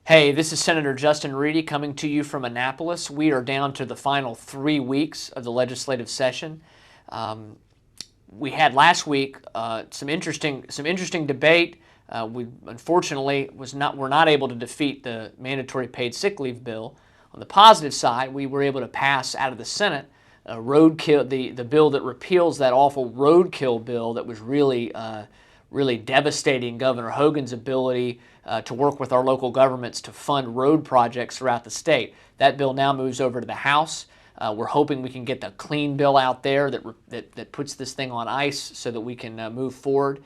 Hey, this is Senator Justin Reedy coming to you from Annapolis. We are down to the final 3 weeks of the legislative session. We had last week some interesting debate. We unfortunately were not able to defeat the mandatory paid sick leave bill. On the positive side, we were able to pass out of the Senate the bill that repeals that awful roadkill bill that was really devastating Governor Hogan's ability to work with our local governments to fund road projects throughout the state. That bill now moves over to the House. We're hoping we can get the clean bill out there that puts this thing on ice so that we can move forward.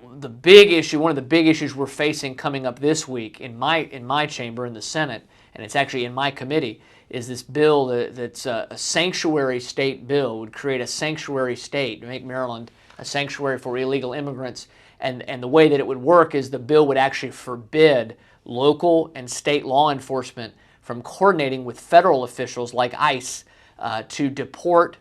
One of the big issues we're facing coming up this week in my chamber in the Senate, and it's actually in my committee, is this bill that's a sanctuary state bill. Would create a sanctuary state to make Maryland a sanctuary for illegal immigrants. And the way that it would work is the bill would actually forbid local and state law enforcement from coordinating with federal officials like ICE to deport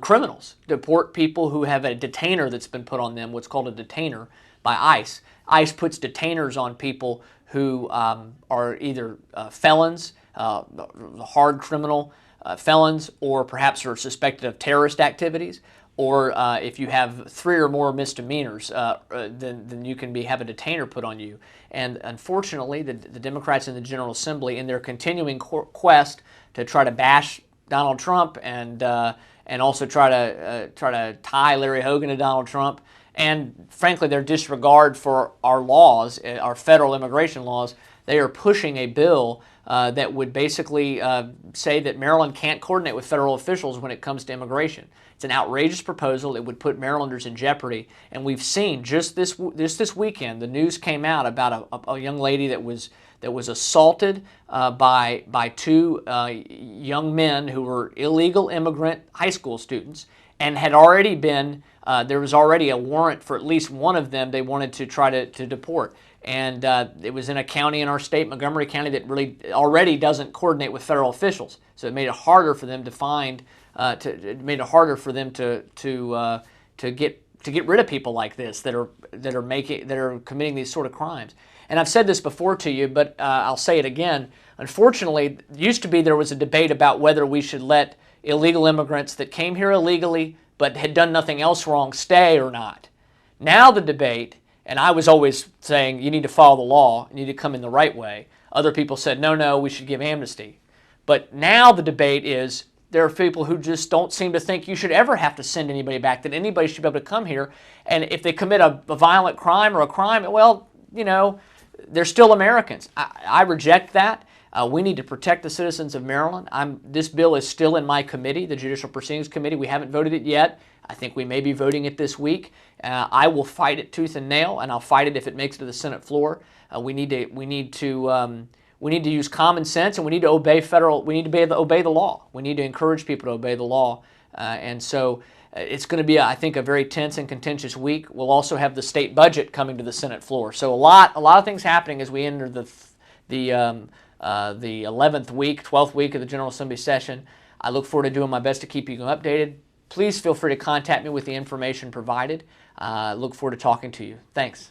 criminals, deport people who have a detainer that's been put on them, what's called a detainer, by ICE. ICE puts detainers on people who are either felons, hard criminal felons, or perhaps are suspected of terrorist activities. Or if you have 3 or more misdemeanors, then you can have a detainer put on you. And unfortunately, the Democrats in the General Assembly, in their continuing quest to try to bash Donald Trump and also try to tie Larry Hogan to Donald Trump, and frankly their disregard for our laws, our federal immigration laws, they are pushing a bill that would basically say that Maryland can't coordinate with federal officials when it comes to immigration. It's an outrageous proposal. It would put Marylanders in jeopardy. And we've seen just this weekend, the news came out about a young lady that was assaulted by 2 young men who were illegal immigrant high school students, and had already been there was already a warrant for at least one of them they wanted to try to deport. And it was in a county in our state, Montgomery County, that really already doesn't coordinate with federal officials. So it made it harder for them to find. It made it harder for them to get rid of people like this that are committing these sort of crimes. And I've said this before to you, but I'll say it again. Unfortunately, it used to be there was a debate about whether we should let illegal immigrants that came here illegally but had done nothing else wrong stay or not. Now the debate, and I was always saying you need to follow the law, you need to come in the right way. Other people said, no, we should give amnesty. But now the debate is there are people who just don't seem to think you should ever have to send anybody back, that anybody should be able to come here. And if they commit a violent crime or a crime, well, they're still Americans. I reject that. We need to protect the citizens of Maryland. This bill is still in my committee, the Judicial Proceedings Committee. We haven't voted it yet. I think we may be voting it this week. I will fight it tooth and nail, and I'll fight it if it makes it to the Senate floor. We need to use common sense, and we need to obey obey the law. We need to encourage people to obey the law, and so it's going to be, I think, a very tense and contentious week. We'll also have the state budget coming to the Senate floor, so a lot of things happening as we enter the 11th week, 12th week of the General Assembly session. I look forward to doing my best to keep you updated. Please feel free to contact me with the information provided. Look forward to talking to you. Thanks.